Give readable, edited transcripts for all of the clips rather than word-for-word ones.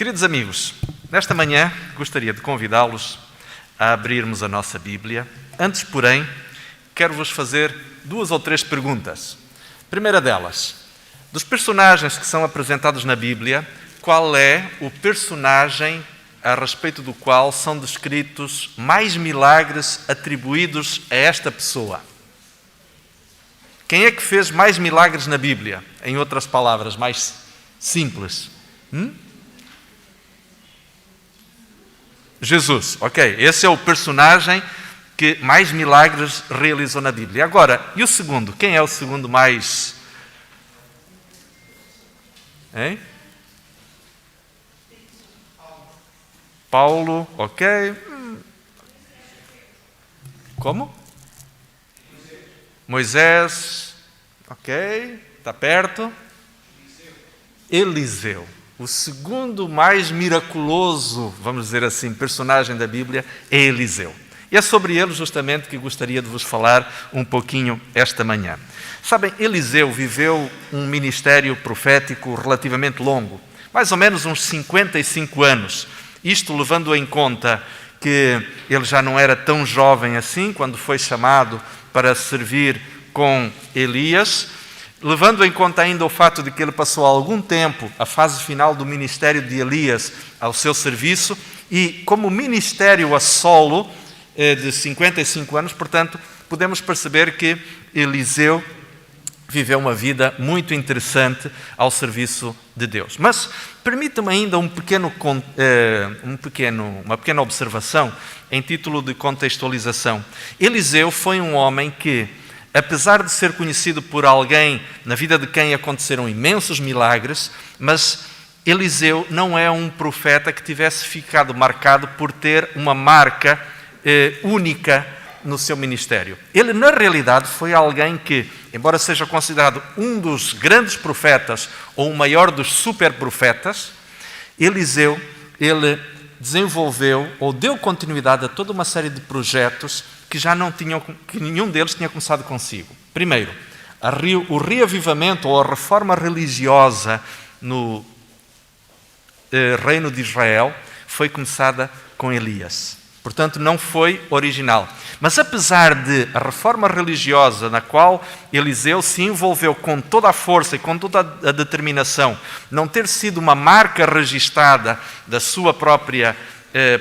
Queridos amigos, nesta manhã gostaria de convidá-los a abrirmos a nossa Bíblia. Antes, porém, quero-vos fazer 2 ou 3 perguntas. Primeira delas, dos personagens que são apresentados na Bíblia, qual é o personagem a respeito do qual são descritos mais milagres atribuídos a esta pessoa? Quem é que fez mais milagres na Bíblia? Em outras palavras, mais simples. Jesus, ok. Esse é o personagem que mais milagres realizou na Bíblia. Agora, e o segundo? Quem é o segundo mais... Hein? Paulo, ok. Como? Moisés, ok. Está perto. Eliseu. O segundo mais miraculoso, vamos dizer assim, personagem da Bíblia é Eliseu. E é sobre ele justamente que gostaria de vos falar um pouquinho esta manhã. Sabem, Eliseu viveu um ministério profético relativamente longo, mais ou menos uns 55 anos. Isto levando em conta que ele já não era tão jovem assim quando foi chamado para servir com Elias, levando em conta ainda o fato de que ele passou algum tempo, a fase final do ministério de Elias, ao seu serviço, e como ministério a solo de 55 anos, portanto, podemos perceber que Eliseu viveu uma vida muito interessante ao serviço de Deus. Mas permita-me ainda uma pequena observação em título de contextualização. Eliseu foi um homem que, apesar de ser conhecido por alguém na vida de quem aconteceram imensos milagres, mas Eliseu não é um profeta que tivesse ficado marcado por ter uma marca única no seu ministério. Ele, na realidade, foi alguém que, embora seja considerado um dos grandes profetas ou o maior dos superprofetas, Eliseu, ele desenvolveu ou deu continuidade a toda uma série de projetos que nenhum deles tinha começado consigo. Primeiro, o reavivamento ou a reforma religiosa no reino de Israel foi começada com Elias. Portanto, não foi original. Mas apesar de a reforma religiosa na qual Eliseu se envolveu com toda a força e com toda a determinação, não ter sido uma marca registada da sua própria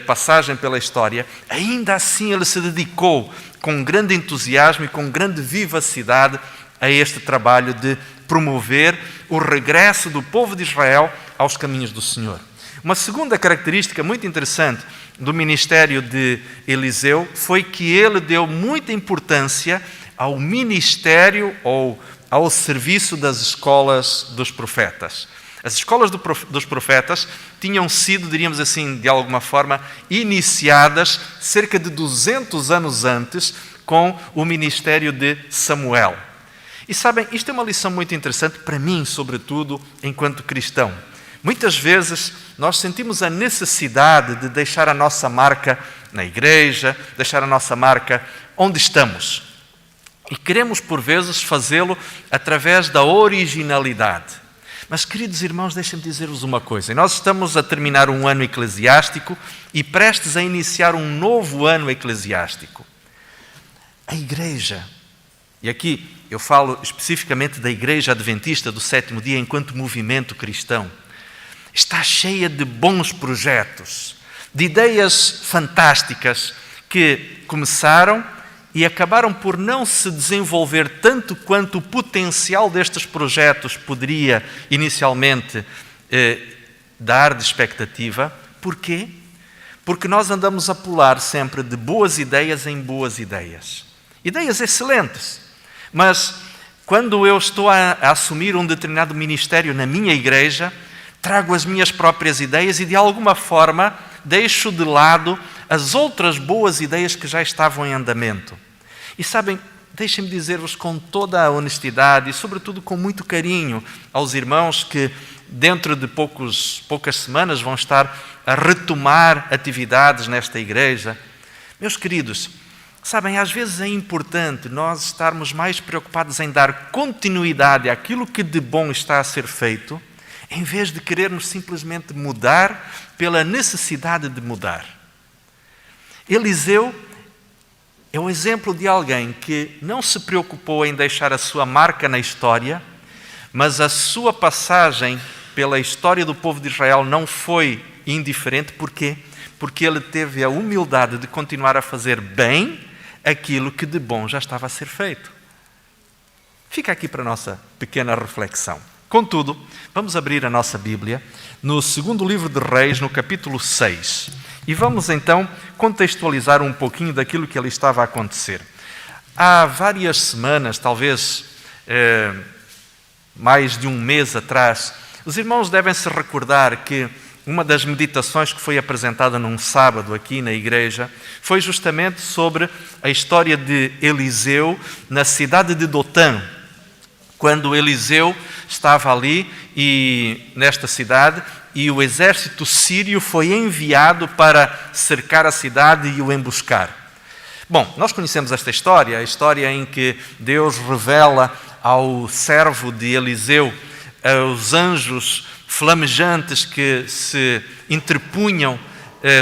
passagem pela história, ainda assim ele se dedicou com grande entusiasmo e com grande vivacidade a este trabalho de promover o regresso do povo de Israel aos caminhos do Senhor. Uma segunda característica muito interessante do ministério de Eliseu foi que ele deu muita importância ao ministério ou ao serviço das escolas dos profetas. As escolas dos profetas tinham sido, diríamos assim, de alguma forma, iniciadas cerca de 200 anos antes com o ministério de Samuel. E sabem, isto é uma lição muito interessante para mim, sobretudo, enquanto cristão. Muitas vezes nós sentimos a necessidade de deixar a nossa marca na igreja, deixar a nossa marca onde estamos. E queremos, por vezes, fazê-lo através da originalidade. Mas, queridos irmãos, deixem-me dizer-vos uma coisa. Nós estamos a terminar um ano eclesiástico e prestes a iniciar um novo ano eclesiástico. A igreja, e aqui eu falo especificamente da Igreja Adventista do Sétimo Dia enquanto movimento cristão, está cheia de bons projetos, de ideias fantásticas que começaram e acabaram por não se desenvolver tanto quanto o potencial destes projetos poderia inicialmente dar de expectativa. Porquê? Porque nós andamos a pular sempre de boas ideias em boas ideias. Ideias excelentes. Mas quando eu estou a assumir um determinado ministério na minha igreja, trago as minhas próprias ideias e, de alguma forma, deixo de lado as outras boas ideias que já estavam em andamento. E sabem, deixem-me dizer-vos com toda a honestidade e, sobretudo, com muito carinho aos irmãos que, dentro de poucas semanas, vão estar a retomar atividades nesta igreja. Meus queridos, sabem, às vezes é importante nós estarmos mais preocupados em dar continuidade àquilo que de bom está a ser feito, em vez de querermos simplesmente mudar pela necessidade de mudar. Eliseu é o exemplo de alguém que não se preocupou em deixar a sua marca na história, mas a sua passagem pela história do povo de Israel não foi indiferente. Porquê? Porque ele teve a humildade de continuar a fazer bem aquilo que de bom já estava a ser feito. Fica aqui para a nossa pequena reflexão. Contudo, vamos abrir a nossa Bíblia no segundo livro de Reis, no capítulo 6. E vamos então contextualizar um pouquinho daquilo que ali estava a acontecer. Há várias semanas, talvez mais de um mês atrás, os irmãos devem se recordar que uma das meditações que foi apresentada num sábado aqui na igreja foi justamente sobre a história de Eliseu na cidade de Dotã. Quando Eliseu estava ali e nesta cidade e o exército sírio foi enviado para cercar a cidade e o emboscar. Bom, nós conhecemos esta história, a história em que Deus revela ao servo de Eliseu os anjos flamejantes que se interpunham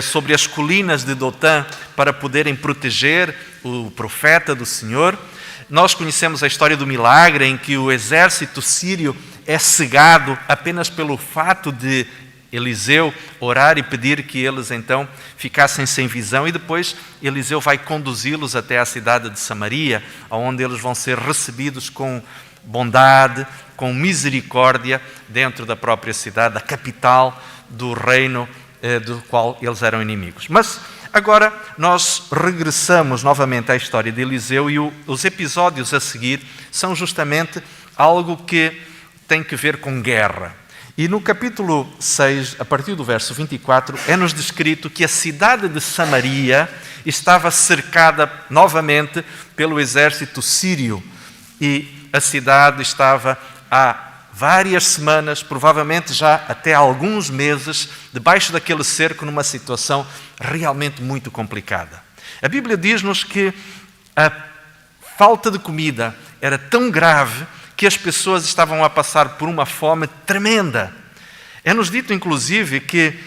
sobre as colinas de Dotã para poderem proteger o profeta do Senhor. Nós conhecemos a história do milagre em que o exército sírio é cegado apenas pelo fato de Eliseu orar e pedir que eles então ficassem sem visão, e depois Eliseu vai conduzi-los até a cidade de Samaria, onde eles vão ser recebidos com bondade, com misericórdia dentro da própria cidade, da capital do reino do qual eles eram inimigos. Mas agora nós regressamos novamente à história de Eliseu e os episódios a seguir são justamente algo que tem que ver com guerra. E no capítulo 6, a partir do verso 24, é-nos descrito que a cidade de Samaria estava cercada novamente pelo exército sírio e a cidade estava há várias semanas, provavelmente já até alguns meses, debaixo daquele cerco, numa situação realmente muito complicada. A Bíblia diz-nos que a falta de comida era tão grave que as pessoas estavam a passar por uma fome tremenda. É-nos dito, inclusive, que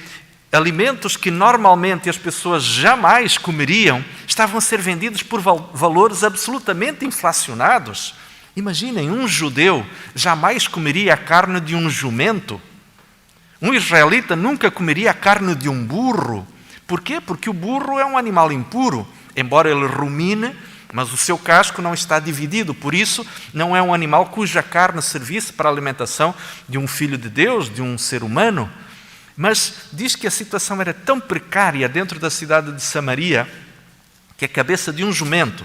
alimentos que normalmente as pessoas jamais comeriam estavam a ser vendidos por valores absolutamente inflacionados. Imaginem, um judeu jamais comeria a carne de um jumento. Um israelita nunca comeria a carne de um burro. Por quê? Porque o burro é um animal impuro. Embora ele rumine, mas o seu casco não está dividido. Por isso, não é um animal cuja carne servisse para a alimentação de um filho de Deus, de um ser humano. Mas diz que a situação era tão precária dentro da cidade de Samaria que a cabeça de um jumento,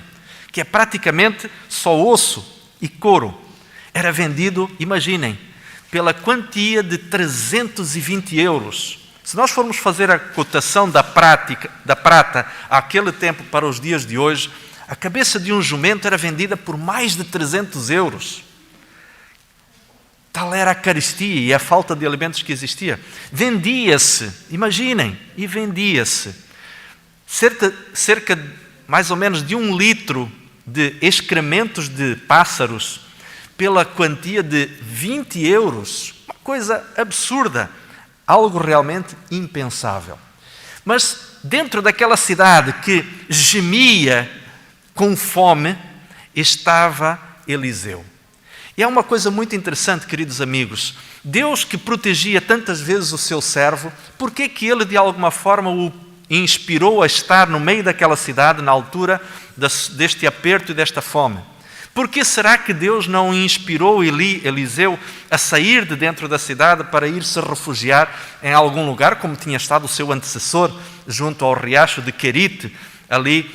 que é praticamente só osso e couro, era vendido, imaginem, pela quantia de 320 euros. Se nós formos fazer a cotação da prata àquele tempo para os dias de hoje, a cabeça de um jumento era vendida por mais de 300 euros. Tal era a carestia e a falta de alimentos que existia. Vendia-se, imaginem, e vendia-se cerca mais ou menos de 1 litro de excrementos de pássaros pela quantia de 20 euros. Uma coisa absurda, algo realmente impensável. Mas dentro daquela cidade que gemia com fome, estava Eliseu. E é uma coisa muito interessante, queridos amigos. Deus que protegia tantas vezes o seu servo, por que que ele de alguma forma o inspirou a estar no meio daquela cidade na altura deste aperto e desta fome? Por que será que Deus não inspirou Eliseu a sair de dentro da cidade para ir se refugiar em algum lugar, como tinha estado o seu antecessor, junto ao riacho de Querite, ali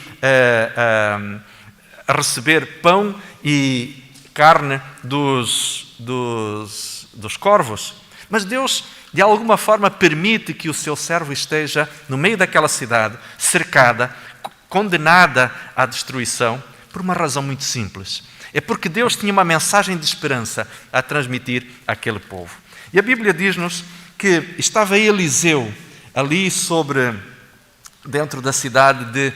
a receber pão e carne dos corvos? Mas Deus, de alguma forma, permite que o seu servo esteja no meio daquela cidade, cercada, condenada à destruição, por uma razão muito simples. É porque Deus tinha uma mensagem de esperança a transmitir àquele povo. E a Bíblia diz-nos que estava Eliseu ali dentro da cidade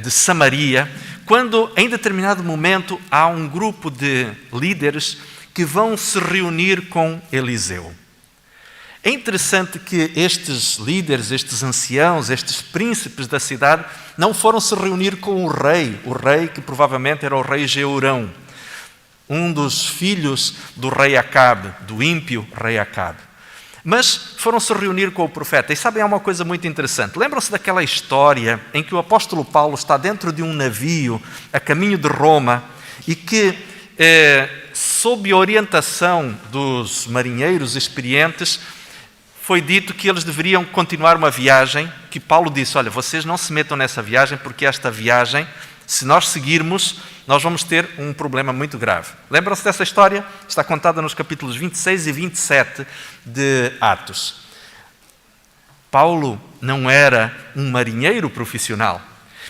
de Samaria, quando em determinado momento há um grupo de líderes que vão se reunir com Eliseu. É interessante que estes líderes, estes anciãos, estes príncipes da cidade, não foram se reunir com o rei que provavelmente era o rei Jeurão, um dos filhos do rei Acabe, do ímpio rei Acabe. Mas foram se reunir com o profeta. E sabem, há uma coisa muito interessante. Lembram-se daquela história em que o apóstolo Paulo está dentro de um navio a caminho de Roma e que, sob a orientação dos marinheiros experientes, foi dito que eles deveriam continuar uma viagem, que Paulo disse, olha, vocês não se metam nessa viagem, porque esta viagem, se nós seguirmos, nós vamos ter um problema muito grave. Lembram-se dessa história? Está contada nos capítulos 26 e 27 de Atos. Paulo não era um marinheiro profissional,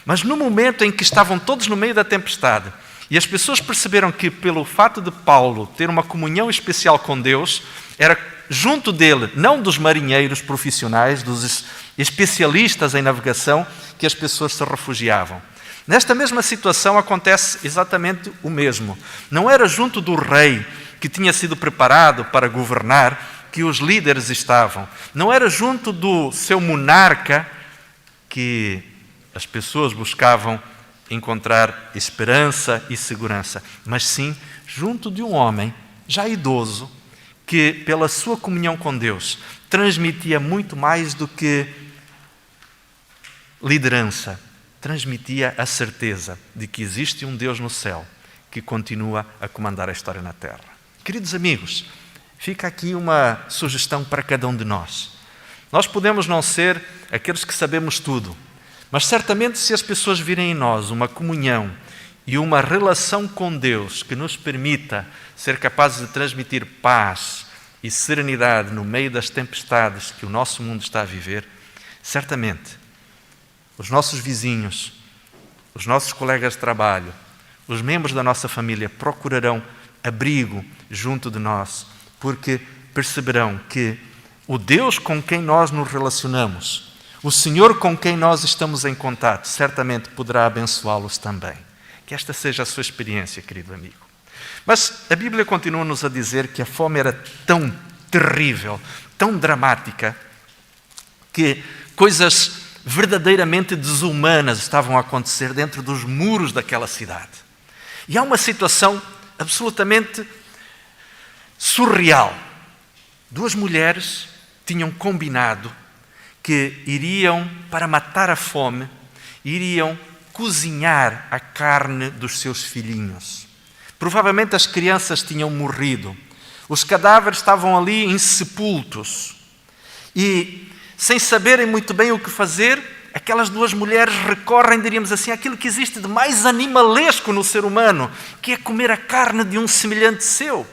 mas no momento em que estavam todos no meio da tempestade, e as pessoas perceberam que, pelo fato de Paulo ter uma comunhão especial com Deus, era junto dele, não dos marinheiros profissionais, dos especialistas em navegação, que as pessoas se refugiavam. Nesta mesma situação acontece exatamente o mesmo. Não era junto do rei que tinha sido preparado para governar que os líderes estavam. Não era junto do seu monarca que as pessoas buscavam encontrar esperança e segurança, mas sim junto de um homem já idoso, que, pela sua comunhão com Deus, transmitia muito mais do que liderança, transmitia a certeza de que existe um Deus no céu que continua a comandar a história na terra. Queridos amigos, fica aqui uma sugestão para cada um de nós. Nós podemos não ser aqueles que sabemos tudo, mas certamente se as pessoas virem em nós uma comunhão e uma relação com Deus que nos permita ser capazes de transmitir paz e serenidade no meio das tempestades que o nosso mundo está a viver, certamente os nossos vizinhos, os nossos colegas de trabalho, os membros da nossa família procurarão abrigo junto de nós, porque perceberão que o Deus com quem nós nos relacionamos, o Senhor com quem nós estamos em contato, certamente poderá abençoá-los também. Que esta seja a sua experiência, querido amigo. Mas a Bíblia continua-nos a dizer que a fome era tão terrível, tão dramática, que coisas verdadeiramente desumanas estavam a acontecer dentro dos muros daquela cidade. E há uma situação absolutamente surreal. Duas mulheres tinham combinado que iriam, para matar a fome, iriam cozinhar a carne dos seus filhinhos. Provavelmente as crianças tinham morrido. Os cadáveres estavam ali insepultos. E, sem saberem muito bem o que fazer, aquelas duas mulheres recorrem, diríamos assim, àquilo que existe de mais animalesco no ser humano, que é comer a carne de um semelhante seu.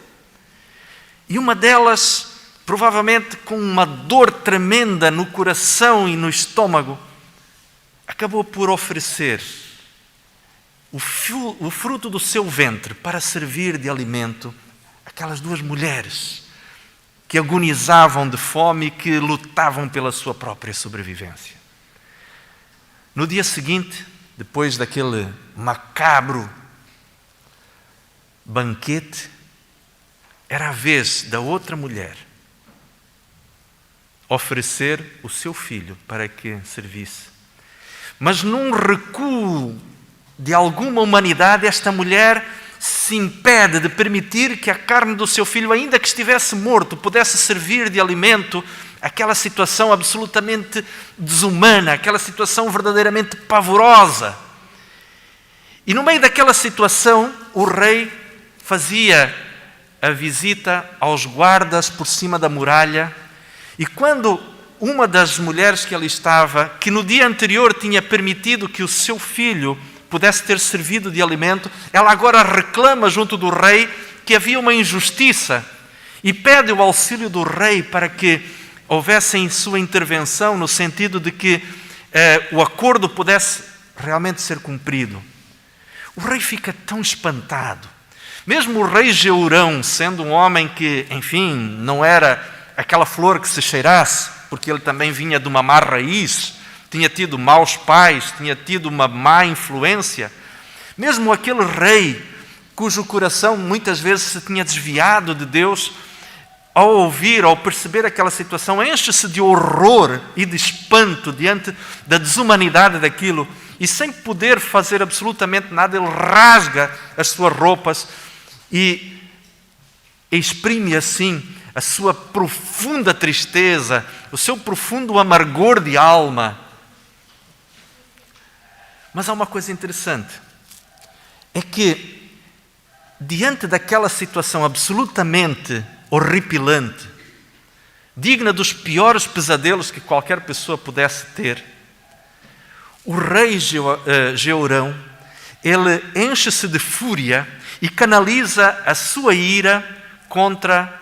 E uma delas, provavelmente com uma dor tremenda no coração e no estômago, acabou por oferecer o fruto do seu ventre para servir de alimento aquelas duas mulheres que agonizavam de fome e que lutavam pela sua própria sobrevivência. No dia seguinte, depois daquele macabro banquete, era a vez da outra mulher oferecer o seu filho para que servisse. Mas num recuo de alguma humanidade, esta mulher se impede de permitir que a carne do seu filho, ainda que estivesse morto, pudesse servir de alimento àquela situação absolutamente desumana, aquela situação verdadeiramente pavorosa. E no meio daquela situação, o rei fazia a visita aos guardas por cima da muralha, e quando uma das mulheres que ali estava, que no dia anterior tinha permitido que o seu filho pudesse ter servido de alimento, ela agora reclama junto do rei que havia uma injustiça e pede o auxílio do rei para que houvesse em sua intervenção no sentido de que o acordo pudesse realmente ser cumprido. O rei fica tão espantado. Mesmo o rei Jeurão, sendo um homem que, enfim, não era aquela flor que se cheirasse, porque ele também vinha de uma má raiz, tinha tido maus pais, tinha tido uma má influência. Mesmo aquele rei, cujo coração muitas vezes se tinha desviado de Deus, ao ouvir, ao perceber aquela situação, enche-se de horror e de espanto diante da desumanidade daquilo, e sem poder fazer absolutamente nada, ele rasga as suas roupas e exprime assim a sua profunda tristeza, o seu profundo amargor de alma. Mas há uma coisa interessante, é que diante daquela situação absolutamente horripilante, digna dos piores pesadelos que qualquer pessoa pudesse ter, o rei Jeorão, ele enche-se de fúria e canaliza a sua ira contra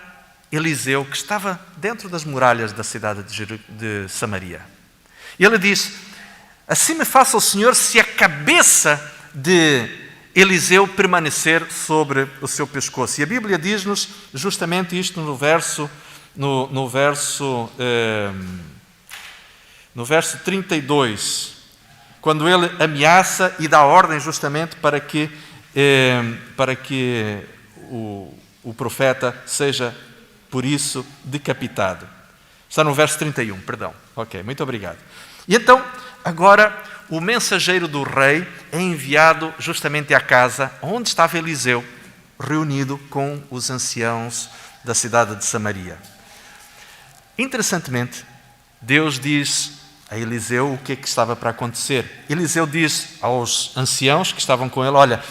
Eliseu, que estava dentro das muralhas da cidade de Samaria. E ele diz: assim me faça o Senhor se a cabeça de Eliseu permanecer sobre o seu pescoço. E a Bíblia diz-nos justamente isto no verso 32, quando ele ameaça e dá ordem justamente para que o profeta seja, por isso, decapitado. Está no verso 31, perdão. Ok, muito obrigado. E então, agora, o mensageiro do rei é enviado justamente à casa onde estava Eliseu, reunido com os anciãos da cidade de Samaria. Interessantemente, Deus diz a Eliseu o que é que estava para acontecer. Eliseu diz aos anciãos que estavam com ele: olha,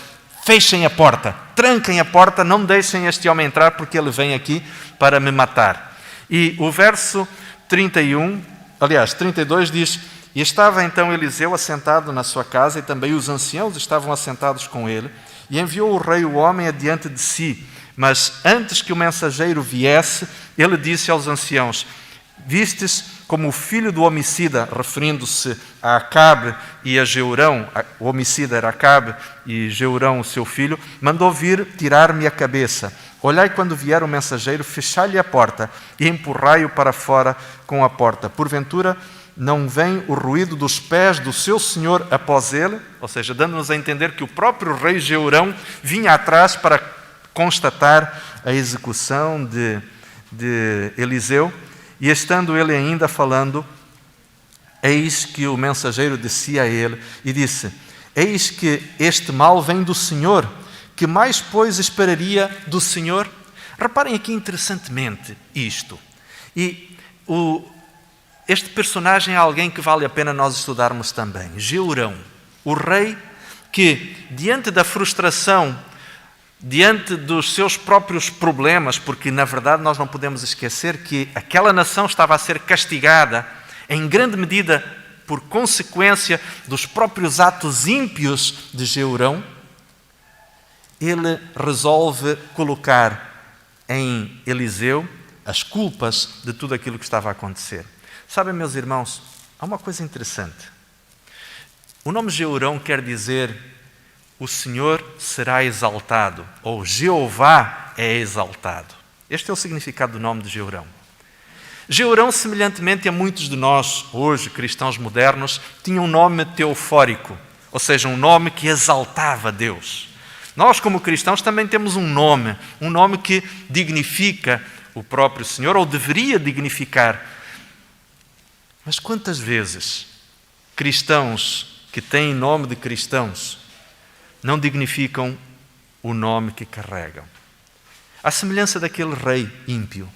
fechem a porta, tranquem a porta, não deixem este homem entrar, porque ele vem aqui para me matar. E o verso 32 diz: e estava então Eliseu assentado na sua casa, e também os anciãos estavam assentados com ele, e enviou o rei o homem adiante de si. Mas antes que o mensageiro viesse, ele disse aos anciãos: vistes como o filho do homicida, referindo-se a Acabe e a Jeorão, o homicida era Acabe e Jeorão, o seu filho, mandou vir tirar-me a cabeça. Olhai quando vier o mensageiro, fechai-lhe a porta e empurrai-o para fora com a porta. Porventura não vem o ruído dos pés do seu senhor após ele? Ou seja, dando-nos a entender que o próprio rei Jeorão vinha atrás para constatar a execução de Eliseu. E estando ele ainda falando, eis que o mensageiro descia a ele e disse: eis que este mal vem do Senhor, que mais, pois, esperaria do Senhor? Reparem aqui interessantemente isto. E este personagem é alguém que vale a pena nós estudarmos também. Jeorão, o rei que, diante da frustração, diante dos seus próprios problemas, porque na verdade nós não podemos esquecer que aquela nação estava a ser castigada em grande medida por consequência dos próprios atos ímpios de Jeorão, ele resolve colocar em Eliseu as culpas de tudo aquilo que estava a acontecer. Sabem, meus irmãos, há uma coisa interessante. O nome Jeorão quer dizer: o Senhor será exaltado, ou Jeová é exaltado. Este é o significado do nome de Jeorão. Jeorão, semelhantemente a muitos de nós, hoje, cristãos modernos, tinha um nome teofórico, ou seja, um nome que exaltava Deus. Nós, como cristãos, também temos um nome que dignifica o próprio Senhor, ou deveria dignificar. Mas quantas vezes cristãos que têm nome de cristãos não dignificam o nome que carregam? À semelhança daquele rei ímpio,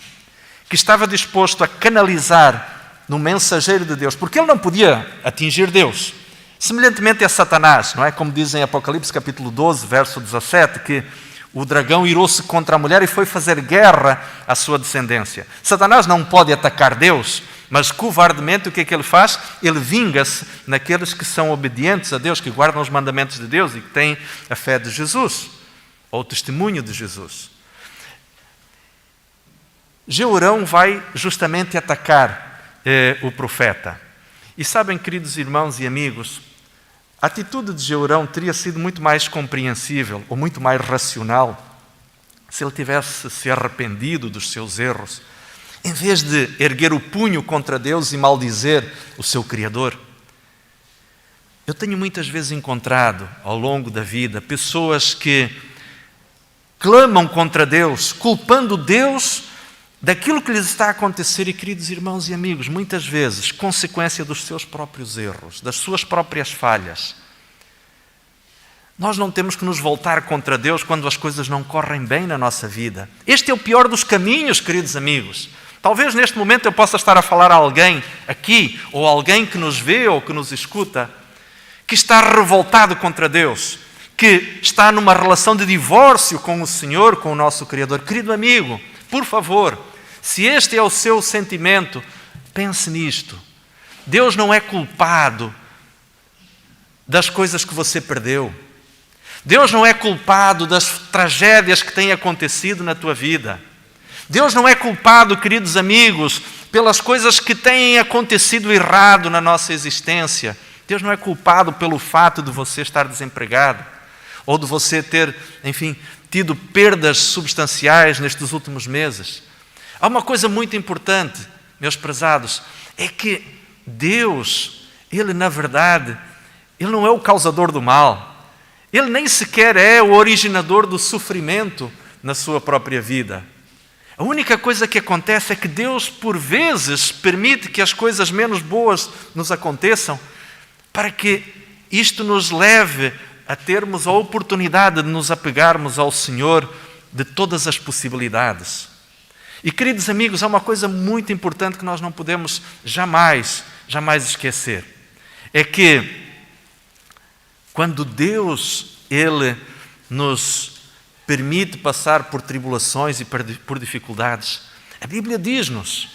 que estava disposto a canalizar no mensageiro de Deus, porque ele não podia atingir Deus. Semelhantemente a Satanás, não é? Como diz em Apocalipse capítulo 12, verso 17, que o dragão irou-se contra a mulher e foi fazer guerra à sua descendência. Satanás não pode atacar Deus, mas covardemente o que é que ele faz? Ele vinga-se naqueles que são obedientes a Deus, que guardam os mandamentos de Deus e que têm a fé de Jesus, ou o testemunho de Jesus. Jeorão vai justamente atacar o profeta. E sabem, queridos irmãos e amigos, a atitude de Jeorão teria sido muito mais compreensível ou muito mais racional se ele tivesse se arrependido dos seus erros, em vez de erguer o punho contra Deus e maldizer o seu Criador. Eu tenho muitas vezes encontrado ao longo da vida pessoas que clamam contra Deus, culpando Deus daquilo que lhes está a acontecer, e queridos irmãos e amigos, muitas vezes, consequência dos seus próprios erros, das suas próprias falhas. Nós não temos que nos voltar contra Deus quando as coisas não correm bem na nossa vida. Este é o pior dos caminhos, queridos amigos. Talvez neste momento eu possa estar a falar a alguém aqui, ou alguém que nos vê ou que nos escuta, que está revoltado contra Deus, que está numa relação de divórcio com o Senhor, com o nosso Criador. Querido amigo, por favor, se este é o seu sentimento, pense nisto. Deus não é culpado das coisas que você perdeu. Deus não é culpado das tragédias que têm acontecido na tua vida. Deus não é culpado, queridos amigos, pelas coisas que têm acontecido errado na nossa existência. Deus não é culpado pelo fato de você estar desempregado ou de você ter, enfim, tido perdas substanciais nestes últimos meses. Há uma coisa muito importante, meus prezados, é que Deus, Ele na verdade, Ele não é o causador do mal. Ele nem sequer é o originador do sofrimento na sua própria vida. A única coisa que acontece é que Deus, por vezes, permite que as coisas menos boas nos aconteçam para que isto nos leve a termos a oportunidade de nos apegarmos ao Senhor de todas as possibilidades. E, queridos amigos, há uma coisa muito importante que nós não podemos jamais esquecer. É que quando Deus, Ele nos permite passar por tribulações e por dificuldades, a Bíblia diz-nos,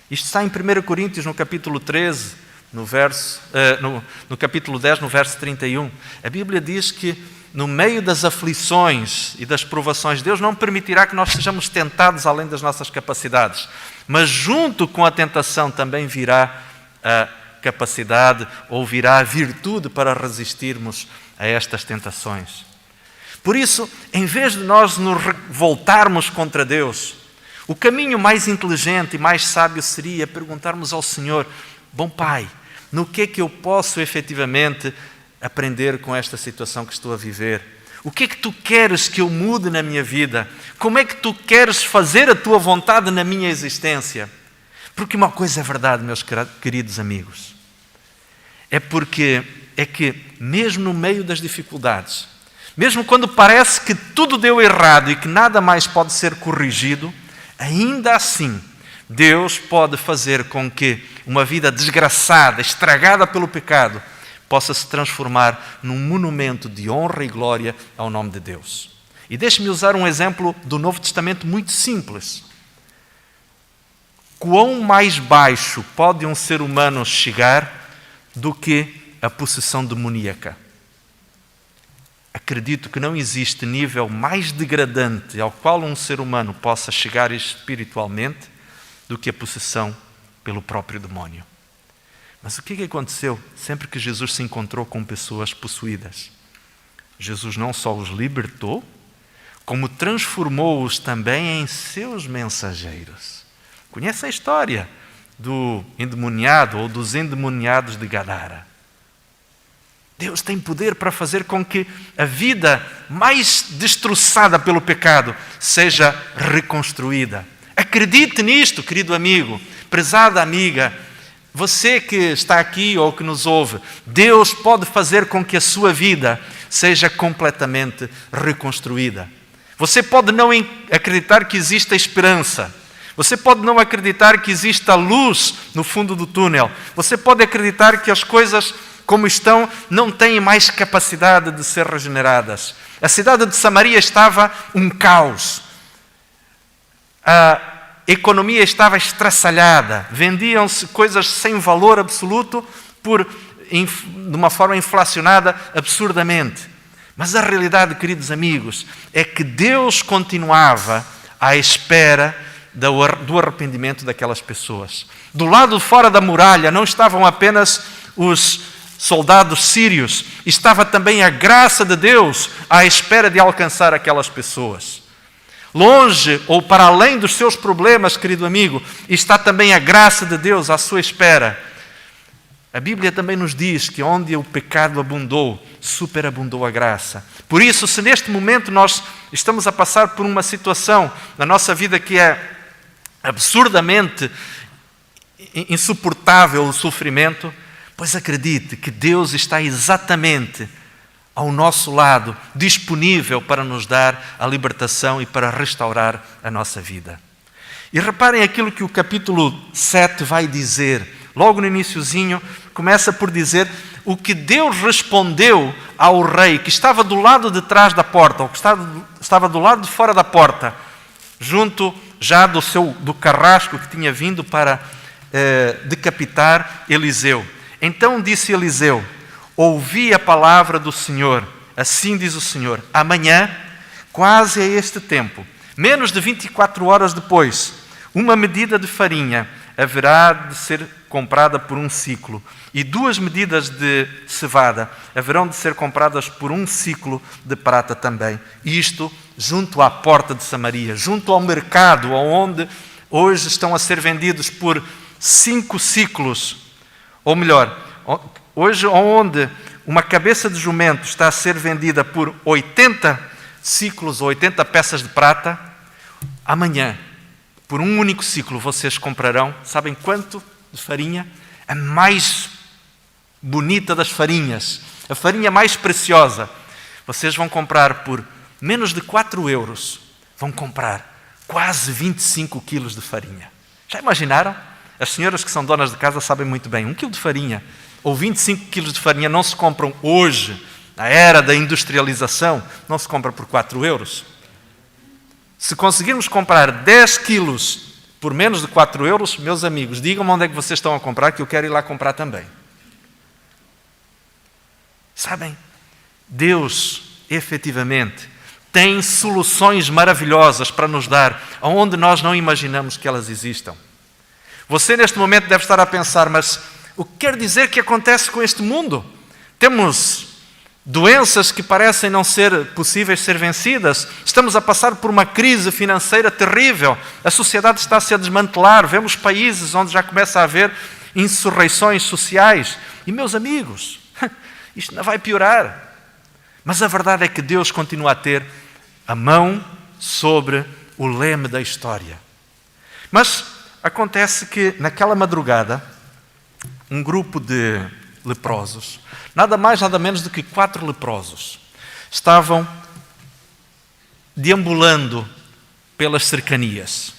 isto está em 1 Coríntios, no capítulo 13, no capítulo 10, no verso 31, a Bíblia diz que no meio das aflições e das provações, Deus não permitirá que nós sejamos tentados além das nossas capacidades, mas junto com a tentação também virá a capacidade ou virá a virtude para resistirmos a estas tentações. Por isso, em vez de nós nos voltarmos contra Deus, o caminho mais inteligente e mais sábio seria perguntarmos ao Senhor: bom Pai, no que é que eu posso efetivamente aprender com esta situação que estou a viver? O que é que tu queres que eu mude na minha vida? Como é que tu queres fazer a tua vontade na minha existência? Porque uma coisa é verdade, meus queridos amigos, é que mesmo no meio das dificuldades, mesmo quando parece que tudo deu errado e que nada mais pode ser corrigido, ainda assim Deus pode fazer com que uma vida desgraçada, estragada pelo pecado, possa se transformar num monumento de honra e glória ao nome de Deus. E deixe-me usar um exemplo do Novo Testamento muito simples. Quão mais baixo pode um ser humano chegar do que a possessão demoníaca? Acredito que não existe nível mais degradante ao qual um ser humano possa chegar espiritualmente do que a possessão pelo próprio demónio. Mas o que aconteceu sempre que Jesus se encontrou com pessoas possuídas? Jesus não só os libertou, como transformou-os também em seus mensageiros. Conhece a história do endemoniado ou dos endemoniados de Gadara? Deus tem poder para fazer com que a vida mais destroçada pelo pecado seja reconstruída. Acredite nisto, querido amigo, prezada amiga, você que está aqui ou que nos ouve, Deus pode fazer com que a sua vida seja completamente reconstruída. Você pode não acreditar que exista esperança. Você pode não acreditar que exista luz no fundo do túnel. Você pode acreditar que as coisas como estão não têm mais capacidade de ser regeneradas. A cidade de Samaria estava um caos. A economia estava estraçalhada. Vendiam-se coisas sem valor absoluto de uma forma inflacionada absurdamente. Mas a realidade, queridos amigos, é que Deus continuava à espera do arrependimento daquelas pessoas. Do lado de fora da muralha não estavam apenas os soldados sírios, estava também a graça de Deus à espera de alcançar aquelas pessoas. Longe ou para além dos seus problemas, querido amigo, está também a graça de Deus à sua espera. A Bíblia também nos diz que onde o pecado abundou, superabundou a graça. Por isso, se neste momento nós estamos a passar por uma situação na nossa vida que é absurdamente insuportável o sofrimento, pois acredite que Deus está exatamente ao nosso lado, disponível para nos dar a libertação e para restaurar a nossa vida. E reparem aquilo que o capítulo 7 vai dizer. Logo no iniciozinho, começa por dizer o que Deus respondeu ao rei, que estava do lado de trás da porta, ou que estava do lado de fora da porta, junto já do carrasco que tinha vindo para decapitar Eliseu. Então disse Eliseu: ouvi a palavra do Senhor, assim diz o Senhor, amanhã, quase a este tempo, menos de 24 horas depois, uma medida de farinha haverá de ser comprada por 1 siclo, e 2 medidas de cevada haverão de ser compradas por 1 siclo de prata também. Isto junto à porta de Samaria, junto ao mercado, onde hoje estão a ser vendidos por 5 ciclos, ou melhor, hoje onde uma cabeça de jumento está a ser vendida por 80 ciclos ou 80 peças de prata, amanhã, por 1 único ciclo, vocês comprarão, sabem quanto de farinha? A mais bonita das farinhas, a farinha mais preciosa. Vocês vão comprar por menos de 4 euros, vão comprar quase 25 quilos de farinha. Já imaginaram? As senhoras que são donas de casa sabem muito bem, 1 quilo de farinha ou 25 quilos de farinha não se compram hoje, na era da industrialização, não se compra por 4 euros. Se conseguirmos comprar 10 quilos por menos de 4 euros, meus amigos, digam-me onde é que vocês estão a comprar, que eu quero ir lá comprar também. Sabem, Deus, efetivamente, tem soluções maravilhosas para nos dar, onde nós não imaginamos que elas existam. Você, neste momento, deve estar a pensar, mas o que quer dizer que acontece com este mundo? Temos doenças que parecem não ser possíveis de ser vencidas. Estamos a passar por uma crise financeira terrível. A sociedade está-se a desmantelar. Vemos países onde já começa a haver insurreições sociais. E, meus amigos, isto não vai piorar. Mas a verdade é que Deus continua a ter a mão sobre o leme da história. Mas acontece que, naquela madrugada, um grupo de leprosos, nada mais, nada menos do que 4 leprosos, estavam deambulando pelas cercanias.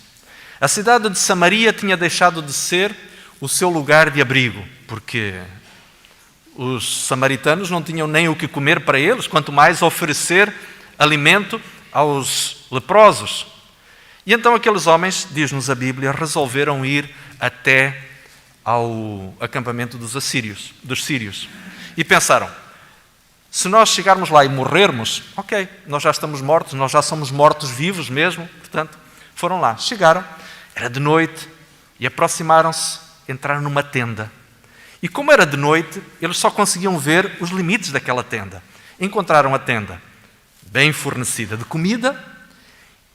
A cidade de Samaria tinha deixado de ser o seu lugar de abrigo, porque os samaritanos não tinham nem o que comer para eles, quanto mais oferecer alimento aos leprosos. E então aqueles homens, diz-nos a Bíblia, resolveram ir até ao acampamento dos sírios. E pensaram, se nós chegarmos lá e morrermos, ok, nós já estamos mortos, nós já somos mortos-vivos mesmo, portanto, foram lá. Chegaram, era de noite, e aproximaram-se, entraram numa tenda. E como era de noite, eles só conseguiam ver os limites daquela tenda. Encontraram a tenda bem fornecida de comida,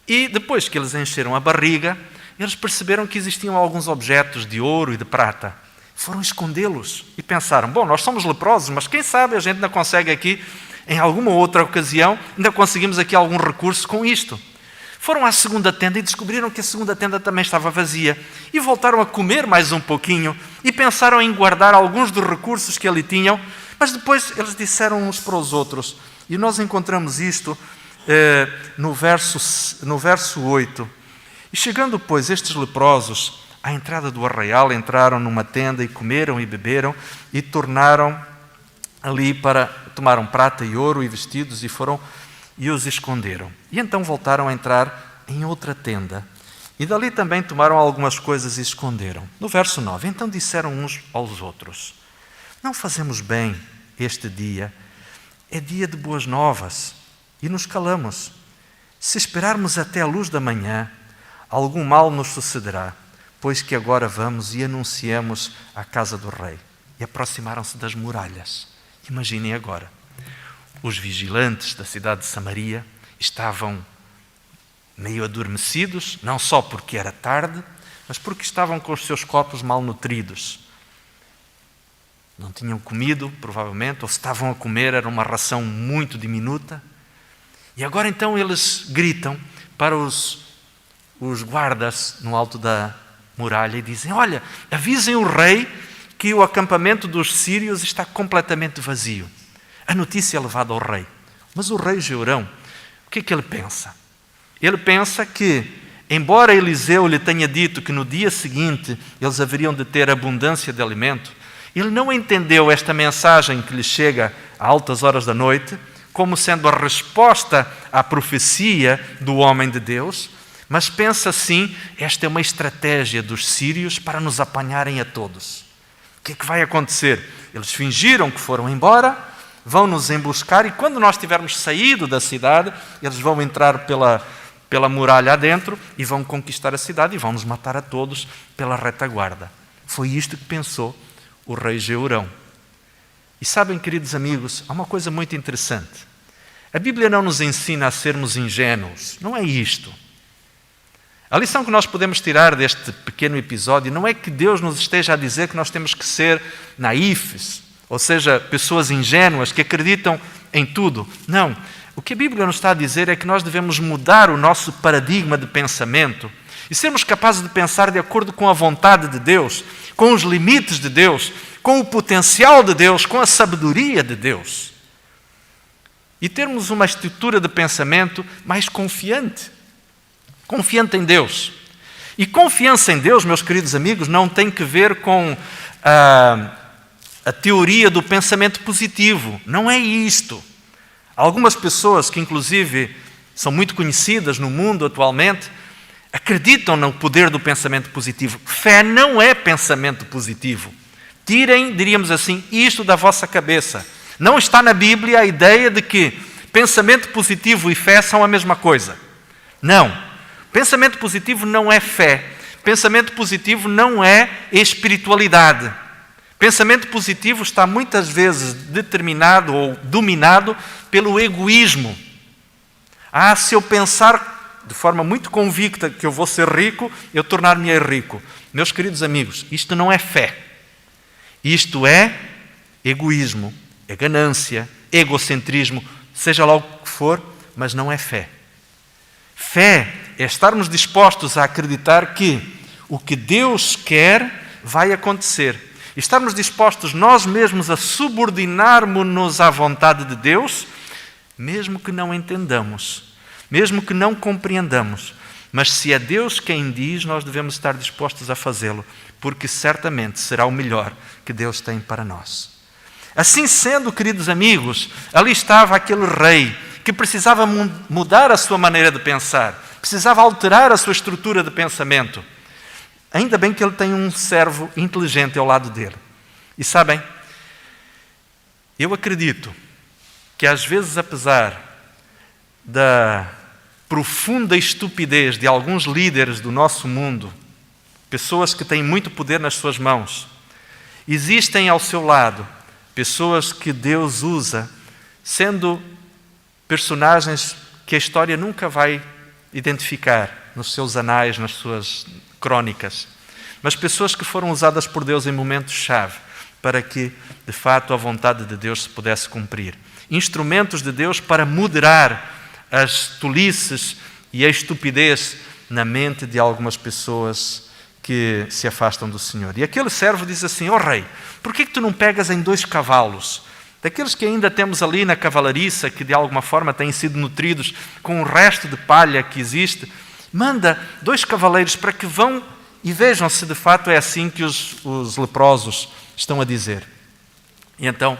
e depois que eles encheram a barriga, eles perceberam que existiam alguns objetos de ouro e de prata. Foram escondê-los e pensaram, bom, nós somos leprosos, mas quem sabe a gente ainda consegue aqui, em alguma outra ocasião, ainda conseguimos aqui algum recurso com isto. Foram à segunda tenda e descobriram que a segunda tenda também estava vazia. E voltaram a comer mais um pouquinho e pensaram em guardar alguns dos recursos que ali tinham, mas depois eles disseram uns para os outros. E nós encontramos isto no verso 8. E chegando, pois, estes leprosos à entrada do arraial, entraram numa tenda e comeram e beberam e tornaram ali tomaram prata e ouro e vestidos e os esconderam. E então voltaram a entrar em outra tenda e dali também tomaram algumas coisas e esconderam. No verso 9, então disseram uns aos outros, não fazemos bem este dia, é dia de boas novas e nos calamos. Se esperarmos até a luz da manhã, algum mal nos sucederá, pois que agora vamos e anunciemos à casa do rei. E aproximaram-se das muralhas. Imaginem agora, os vigilantes da cidade de Samaria estavam meio adormecidos, não só porque era tarde, mas porque estavam com os seus corpos malnutridos. Não tinham comido, provavelmente, ou se estavam a comer, era uma ração muito diminuta. E agora então eles gritam para os os guardas no alto da muralha e dizem: olha, avisem o rei que o acampamento dos sírios está completamente vazio. A notícia é levada ao rei. Mas o rei Jeorão, o que é que ele pensa? Ele pensa que, embora Eliseu lhe tenha dito que no dia seguinte eles haveriam de ter abundância de alimento, ele não entendeu esta mensagem que lhe chega a altas horas da noite como sendo a resposta à profecia do homem de Deus, mas pensa assim: esta é uma estratégia dos sírios para nos apanharem a todos. O que é que vai acontecer? Eles fingiram que foram embora, vão nos emboscar e quando nós tivermos saído da cidade, eles vão entrar pela muralha adentro e vão conquistar a cidade e vão nos matar a todos pela retaguarda. Foi isto que pensou o rei Jeorão. E sabem, queridos amigos, há uma coisa muito interessante. A Bíblia não nos ensina a sermos ingênuos. Não é isto. A lição que nós podemos tirar deste pequeno episódio não é que Deus nos esteja a dizer que nós temos que ser naifes, ou seja, pessoas ingênuas que acreditam em tudo. Não. O que a Bíblia nos está a dizer é que nós devemos mudar o nosso paradigma de pensamento e sermos capazes de pensar de acordo com a vontade de Deus, com os limites de Deus, com o potencial de Deus, com a sabedoria de Deus. E termos uma estrutura de pensamento mais confiante. Confiante em Deus. E confiança em Deus, meus queridos amigos, não tem que ver com a teoria do pensamento positivo. Não é isto. Algumas pessoas que, inclusive, são muito conhecidas no mundo atualmente, acreditam no poder do pensamento positivo. Fé não é pensamento positivo. Tirem, diríamos assim, isto da vossa cabeça. Não está na Bíblia a ideia de que pensamento positivo e fé são a mesma coisa. Não. Pensamento positivo não é fé. Pensamento positivo não é espiritualidade. Pensamento positivo está muitas vezes determinado ou dominado pelo egoísmo. Se eu pensar de forma muito convicta que eu vou ser rico, eu tornar-me rico. Meus queridos amigos, isto não é fé. Isto é egoísmo, é ganância, egocentrismo, seja lá o que for, mas não é fé. Fé é estarmos dispostos a acreditar que o que Deus quer vai acontecer. E estarmos dispostos nós mesmos a subordinarmos-nos à vontade de Deus, mesmo que não entendamos, mesmo que não compreendamos. Mas se é Deus quem diz, nós devemos estar dispostos a fazê-lo, porque certamente será o melhor que Deus tem para nós. Assim sendo, queridos amigos, ali estava aquele rei que precisava mudar a sua maneira de pensar, precisava alterar a sua estrutura de pensamento. Ainda bem que ele tem um servo inteligente ao lado dele. E sabem, eu acredito que às vezes, apesar da profunda estupidez de alguns líderes do nosso mundo, pessoas que têm muito poder nas suas mãos, existem ao seu lado pessoas que Deus usa, sendo personagens que a história nunca vai identificar nos seus anais, nas suas crônicas, mas pessoas que foram usadas por Deus em momentos-chave para que, de fato, a vontade de Deus se pudesse cumprir. Instrumentos de Deus para moderar as tolices e a estupidez na mente de algumas pessoas que se afastam do Senhor. E aquele servo diz assim: rei, por que tu não pegas em 2 cavalos? Daqueles que ainda temos ali na cavalariça, que de alguma forma têm sido nutridos com o resto de palha que existe, manda 2 cavaleiros para que vão e vejam se de fato é assim que os leprosos estão a dizer. E então,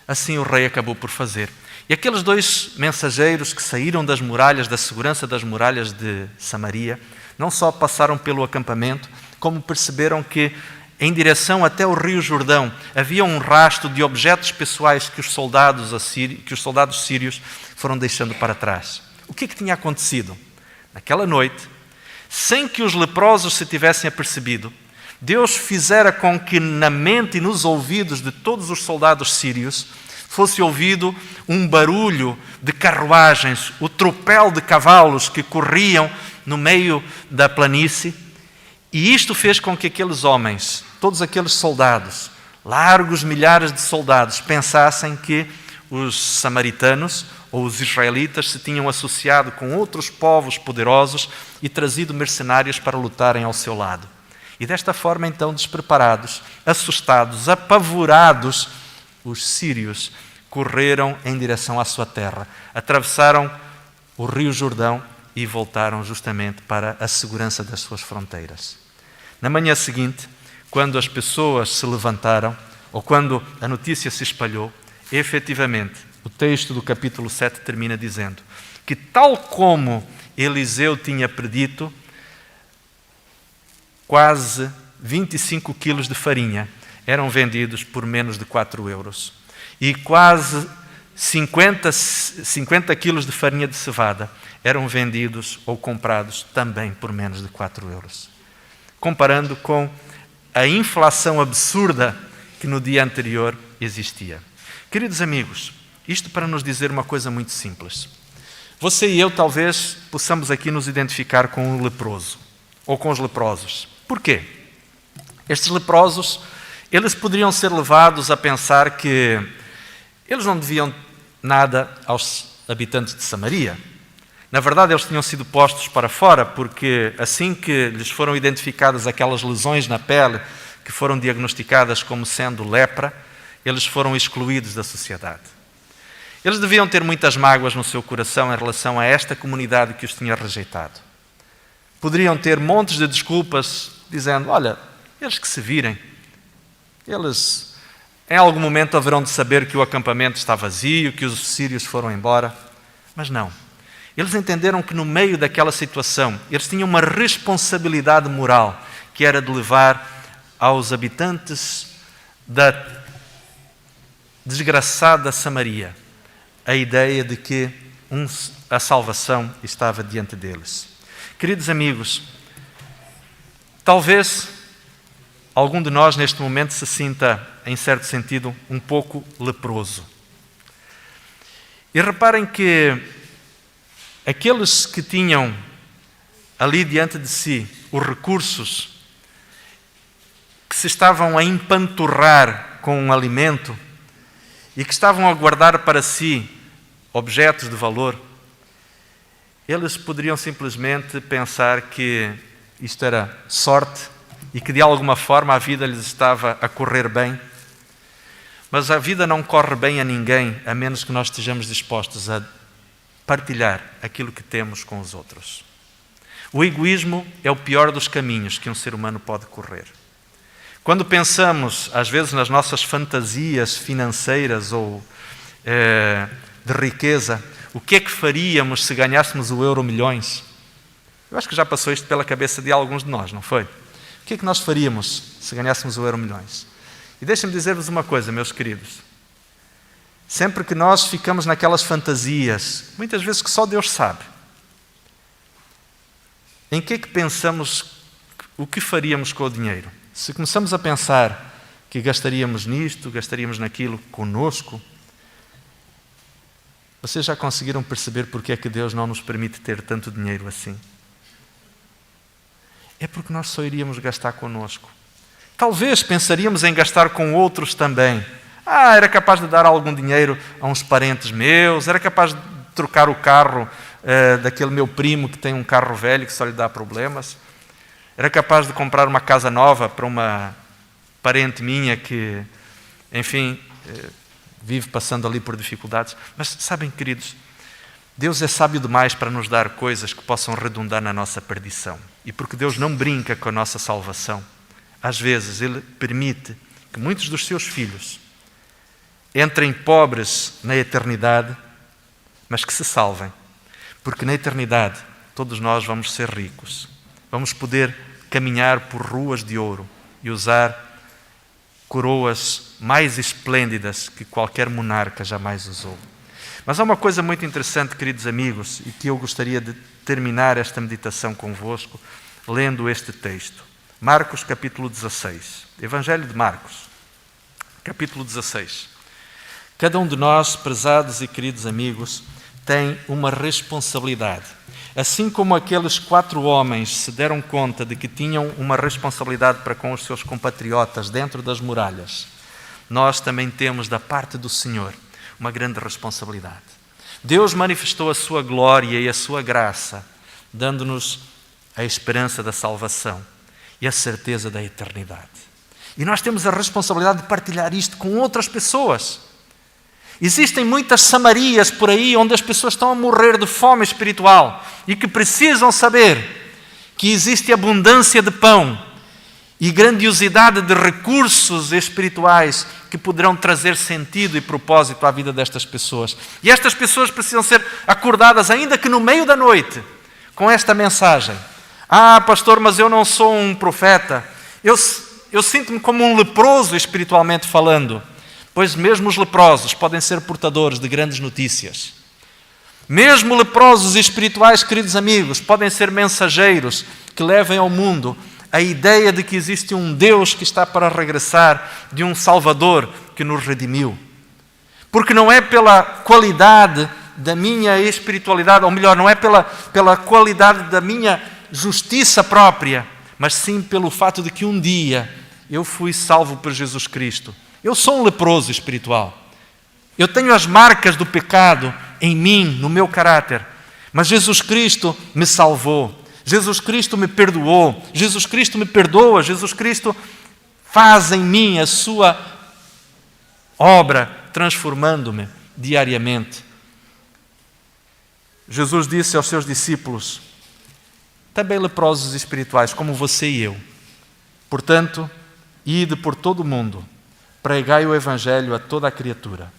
assim o rei acabou por fazer. E aqueles 2 mensageiros que saíram das muralhas, da segurança das muralhas de Samaria, não só passaram pelo acampamento, como perceberam que em direção até o rio Jordão havia um rastro de objetos pessoais que os soldados sírios foram deixando para trás. O que tinha acontecido? Naquela noite, sem que os leprosos se tivessem apercebido, Deus fizera com que na mente e nos ouvidos de todos os soldados sírios fosse ouvido um barulho de carruagens, o tropel de cavalos que corriam no meio da planície, e isto fez com que aqueles homens, todos aqueles soldados, largos milhares de soldados, pensassem que os samaritanos ou os israelitas se tinham associado com outros povos poderosos e trazido mercenários para lutarem ao seu lado. E desta forma, então, despreparados, assustados, apavorados, os sírios correram em direção à sua terra, atravessaram o rio Jordão e voltaram justamente para a segurança das suas fronteiras. Na manhã seguinte, quando as pessoas se levantaram, ou quando a notícia se espalhou, efetivamente, o texto do capítulo 7 termina dizendo que, tal como Eliseu tinha predito, quase 25 quilos de farinha eram vendidos por menos de 4 euros. E quase 50 quilos de farinha de cevada eram vendidos ou comprados também por menos de 4 euros. Comparando com a inflação absurda que no dia anterior existia. Queridos amigos, isto para nos dizer uma coisa muito simples. Você e eu talvez possamos aqui nos identificar com o leproso, ou com os leprosos. Porquê? Estes leprosos, eles poderiam ser levados a pensar que eles não deviam nada aos habitantes de Samaria. Na verdade, eles tinham sido postos para fora, porque assim que lhes foram identificadas aquelas lesões na pele, que foram diagnosticadas como sendo lepra, eles foram excluídos da sociedade. Eles deviam ter muitas mágoas no seu coração em relação a esta comunidade que os tinha rejeitado. Poderiam ter montes de desculpas, dizendo, olha, eles que se virem, eles em algum momento haverão de saber que o acampamento está vazio, que os sírios foram embora. Mas não. Eles entenderam que no meio daquela situação, eles tinham uma responsabilidade moral, que era de levar aos habitantes da desgraçada Samaria a ideia de que a salvação estava diante deles. Queridos amigos, talvez algum de nós neste momento se sinta, em certo sentido, um pouco leproso. E reparem que aqueles que tinham ali diante de si os recursos, que se estavam a empanturrar com um alimento e que estavam a guardar para si objetos de valor, eles poderiam simplesmente pensar que isto era sorte e que de alguma forma a vida lhes estava a correr bem. Mas a vida não corre bem a ninguém, a menos que nós estejamos dispostos a partilhar aquilo que temos com os outros. O egoísmo é o pior dos caminhos que um ser humano pode correr. Quando pensamos, às vezes, nas nossas fantasias financeiras ou de riqueza, o que é que faríamos se ganhássemos o Euromilhões? Eu acho que já passou isto pela cabeça de alguns de nós, não foi? O que é que nós faríamos se ganhássemos o Euromilhões? E deixem-me dizer-vos uma coisa, meus queridos. Sempre que nós ficamos naquelas fantasias, muitas vezes que só Deus sabe, em que é que pensamos o que faríamos com o dinheiro? Se começamos a pensar que gastaríamos nisto, gastaríamos naquilo conosco, vocês já conseguiram perceber porque é que Deus não nos permite ter tanto dinheiro assim? É porque nós só iríamos gastar conosco. Talvez pensaríamos em gastar com outros também. Era capaz de dar algum dinheiro a uns parentes meus, era capaz de trocar o carro daquele meu primo que tem um carro velho que só lhe dá problemas. Era capaz de comprar uma casa nova para uma parente minha que, enfim, vive passando ali por dificuldades. Mas sabem, queridos, Deus é sábio demais para nos dar coisas que possam redundar na nossa perdição. E porque Deus não brinca com a nossa salvação, às vezes Ele permite que muitos dos seus filhos entrem pobres na eternidade, mas que se salvem. Porque na eternidade todos nós vamos ser ricos. Vamos poder caminhar por ruas de ouro e usar coroas mais esplêndidas que qualquer monarca jamais usou. Mas há uma coisa muito interessante, queridos amigos, e que eu gostaria de terminar esta meditação convosco, lendo este texto. Marcos, capítulo 16. Evangelho de Marcos, capítulo 16. Cada um de nós, prezados e queridos amigos, tem uma responsabilidade. Assim como aqueles 4 homens se deram conta de que tinham uma responsabilidade para com os seus compatriotas dentro das muralhas, nós também temos da parte do Senhor uma grande responsabilidade. Deus manifestou a sua glória e a sua graça, dando-nos a esperança da salvação e a certeza da eternidade. E nós temos a responsabilidade de partilhar isto com outras pessoas. Existem muitas Samarias por aí onde as pessoas estão a morrer de fome espiritual e que precisam saber que existe abundância de pão e grandiosidade de recursos espirituais que poderão trazer sentido e propósito à vida destas pessoas. E estas pessoas precisam ser acordadas, ainda que no meio da noite, com esta mensagem. Ah, pastor, mas eu não sou um profeta. Eu sinto-me como um leproso espiritualmente falando. Pois mesmo os leprosos podem ser portadores de grandes notícias. Mesmo leprosos espirituais, queridos amigos, podem ser mensageiros que levem ao mundo a ideia de que existe um Deus que está para regressar, de um Salvador que nos redimiu. Porque não é pela qualidade da minha espiritualidade, ou melhor, não é pela qualidade da minha justiça própria, mas sim pelo fato de que um dia eu fui salvo por Jesus Cristo. Eu sou um leproso espiritual. Eu tenho as marcas do pecado em mim, no meu caráter. Mas Jesus Cristo me salvou. Jesus Cristo me perdoou. Jesus Cristo me perdoa. Jesus Cristo faz em mim a sua obra, transformando-me diariamente. Jesus disse aos seus discípulos, também leprosos espirituais, como você e eu. Portanto, ide por todo o mundo, pregai o Evangelho a toda a criatura.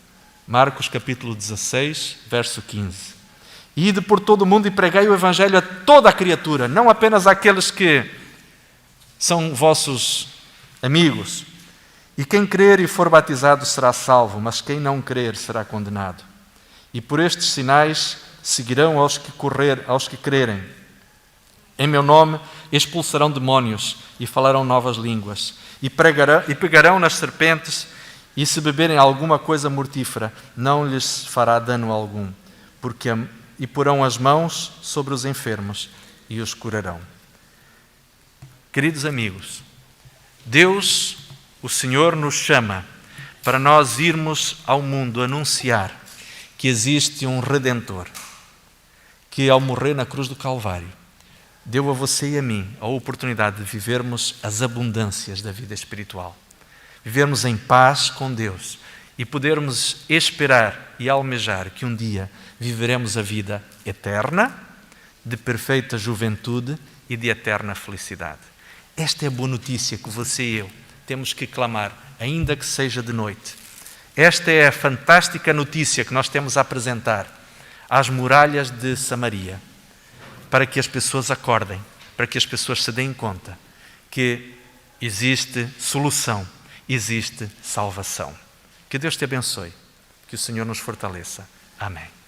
Marcos capítulo 16, verso 15. Ide por todo o mundo e pregai o Evangelho a toda a criatura, não apenas àqueles que são vossos amigos. E quem crer e for batizado será salvo, mas quem não crer será condenado. E por estes sinais seguirão aos que crerem. Em meu nome expulsarão demónios e falarão novas línguas. E pegarão nas serpentes, e se beberem alguma coisa mortífera, não lhes fará dano algum, e porão as mãos sobre os enfermos e os curarão. Queridos amigos, Deus, o Senhor, nos chama para nós irmos ao mundo anunciar que existe um Redentor, que ao morrer na cruz do Calvário, deu a você e a mim a oportunidade de vivermos as abundâncias da vida espiritual. Vivermos em paz com Deus e podermos esperar e almejar que um dia viveremos a vida eterna, de perfeita juventude e de eterna felicidade. Esta é a boa notícia que você e eu temos que clamar, ainda que seja de noite. Esta é a fantástica notícia que nós temos a apresentar às muralhas de Samaria, para que as pessoas acordem, para que as pessoas se deem conta que existe solução, existe salvação. Que Deus te abençoe, que o Senhor nos fortaleça. Amém.